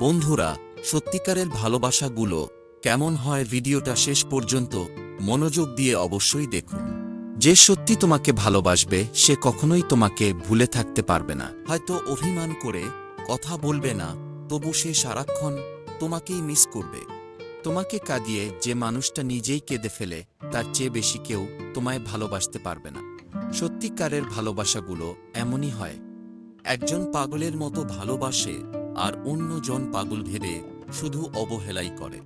বন্ধুরা, সত্যিকারের ভালোবাসাগুলো কেমন হয় ভিডিওটা শেষ পর্যন্ত মনোযোগ দিয়ে অবশ্যই দেখুন। যে সত্যি তোমাকে ভালোবাসবে সে কখনোই তোমাকে ভুলে থাকতে পারবে না। হয়তো অভিমান করে কথা বলবে না, তবু সে সারাক্ষণ তোমাকেই মিস করবে। তোমাকে কাঁদিয়ে যে মানুষটা নিজেই কেঁদে ফেলে তার চেয়ে বেশি কেউ তোমায় ভালোবাসতে পারবে না। সত্যিকারের ভালোবাসাগুলো এমনই হয়, একজন পাগলের মতো ভালোবাসে আর অন্যজন পাগল ভেবে শুধু অবহেলাই করে।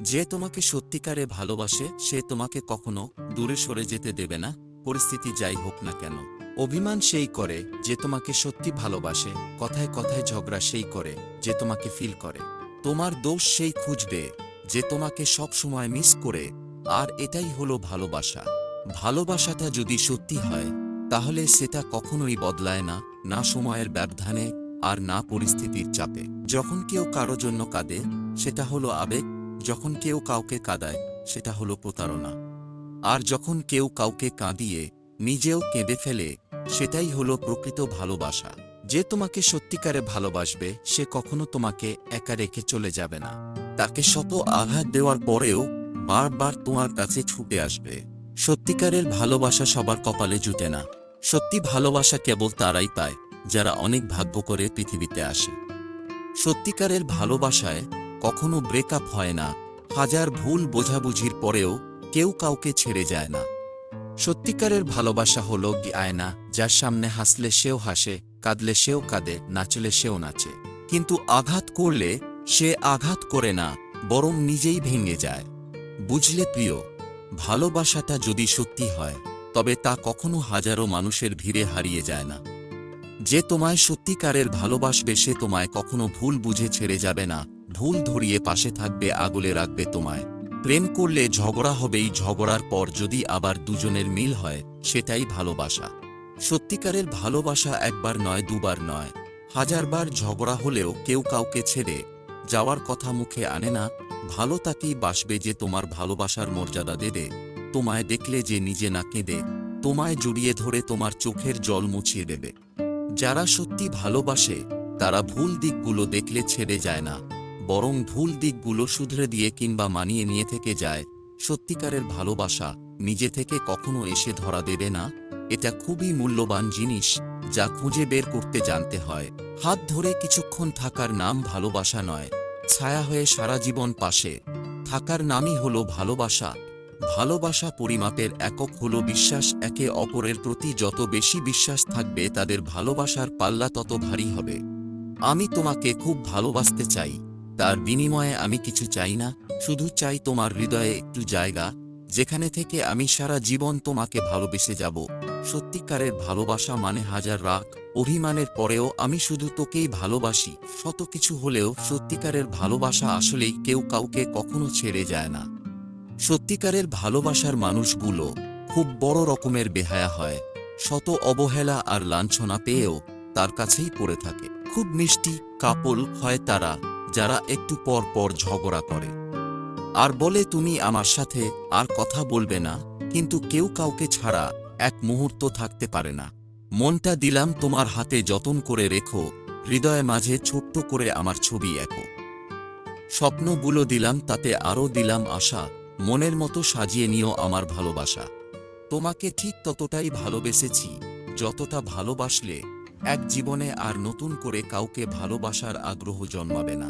যে তোমাকে সত্যিকারে ভালোবাসে সে তোমাকে কখনো দূরে সরে যেতে দেবে না, পরিস্থিতি যাই হোক না কেন। অভিমান সেই করে যে তোমাকে সত্যি ভালোবাসে, কথায় কথায় ঝগড়া সেই করে যে তোমাকে ফিল করে। তোমার দোষ সেই খুঁজবে যে তোমাকে সব সময় মিস করে। আর এটাই হলো ভালোবাসা। ভালোবাসাটা যদি সত্যি হয় তাহলে সেটা কখনোই বদলায় না, না সময়ের ব্যবধানে আর না পরিস্থিতির চাপে। যখন কেউ কারো জন্য কাঁদে সেটা হলো আবেগ, যখন কেউ কাউকে কাঁদায় সেটা হলো প্রতারণা, আর যখন কেউ কাউকে কাঁদিয়ে নিজেও কেঁদে ফেলে সেটাই হলো প্রকৃত ভালোবাসা। যে তোমাকে সত্যিকারে ভালোবাসবে সে কখনো তোমাকে একা রেখে চলে যাবে না। তাকে শত আঘাত দেওয়ার পরেও বারবার তোমার কাছে ছুটে আসবে। সত্যিকারের ভালোবাসা সবার কপালে জুটে না। সত্যি ভালোবাসা কেবল তারাই পায় যারা অনেক ভাগ্য করে পৃথিবীতে আসে। সত্যিকারের ভালোবাসায় কখনো ব্রেকআপ হয় না, হাজার ভুল বোঝাবুঝির পরেও কেউ কাউকে ছেড়ে যায় না। সত্যিকারের ভালোবাসা হলো আয়না, যার সামনে হাসলে সেও হাসে, কাঁদলে সেও কাঁদে, নাচলে সেও নাচে। কিন্তু আঘাত করলে সে আঘাত করে না, বরং নিজেই ভেঙে যায়। বুঝলে প্রিয়, ভালোবাসাটা যদি সত্যি হয় তবে তা কখনো হাজারো মানুষের ভিড়ে হারিয়ে যায় না। যে তোমায় সত্যিকারের ভালোবাসবে সে তোমায় কখনো ভুল বুঝে ছেড়ে যাবে না, ভুল ধরিয়ে পাশে থাকবে, আগলে রাখবে তোমায়। প্রেম করলে ঝগড়া হবেই, ঝগড়ার পর যদি আবার দুজনের মিল হয় সেটাই ভালোবাসা। সত্যিকারের ভালোবাসা একবার নয়, দুবার নয়, হাজারবার ঝগড়া হলেও কেউ কাউকে ছেড়ে যাওয়ার কথা মুখে আনে না। ভালো তাকেই বাসবে যে তোমার ভালোবাসার মর্যাদা দেবে, তোমায় দেখলে যে নিজে না কেঁদে তোমায় জড়িয়ে ধরে তোমার চোখের জল মুছিয়ে দেবে। যারা সত্যি ভালোবাসে তারা ভুল দিকগুলো দেখলে ছেড়ে যায় না, বরং ভুল দিকগুলো শুধরে দিয়ে কিংবা মানিয়ে নিয়ে থেকে যায়। সত্যিকারের ভালোবাসা নিজে থেকে কখনো এসে ধরা দেবে না। এটা খুবই মূল্যবান জিনিস যা খুঁজে বের করতে জানতে হয়। হাত ধরে কিছুক্ষণ থাকার নাম ভালোবাসা নয়, ছায়া হয়ে সারা জীবন পাশে থাকার নামই হলো ভালোবাসা। ভালোবাসা পরিমাপের একক হলো বিশ্বাস। একে অপরের প্রতি যত বেশি বিশ্বাস থাকবে তাদের ভালোবাসার পাল্লা তত ভারী হবে। আমি তোমাকে খুব ভালোবাসতে চাই, তার বিনিময়ে আমি কিছু চাই না, শুধু চাই তোমার হৃদয়ে একটু জায়গা যেখানে থেকে আমি সারা জীবন তোমাকে ভালোবেসে যাব। সত্যিকারের ভালোবাসা মানে হাজার রাগ অভিমানের পরেও আমি শুধু তোকেই ভালোবাসি। শত কিছু হলেও সত্যিকারের ভালোবাসা আসলেই কেউ কাউকে কখনো ছেড়ে যায় না। সত্যিকারের ভালোবাসার মানুষগুলো খুব বড় রকমের বেহায়া হয়, শত অবহেলা আর লাঞ্ছনা পেয়েও তার কাছেই পড়ে থাকে। খুব মিষ্টি কাপল হয় তারা যারা একটু পর পর ঝগড়া করে আর বলে তুমি আমার সাথে আর কথা বলবে না, কিন্তু কেউ কাউকে ছাড়া এক মুহূর্ত থাকতে পারে না। মনটা দিলাম তোমার হাতে, যতন করে রেখো, হৃদয়ে মাঝে ছোট্ট করে আমার ছবি এঁকো। স্বপ্নগুলো দিলাম, তাতে আরও দিলাম আশা, মনের মতো সাজিয়ে নিও আমার ভালোবাসা। তোমাকে ঠিক ততটাই ভালোবেসেছি যতটা ভালোবাসলে এক জীবনে আর নতুন করে কাউকে ভালোবাসার আগ্রহ জন্মাবে না।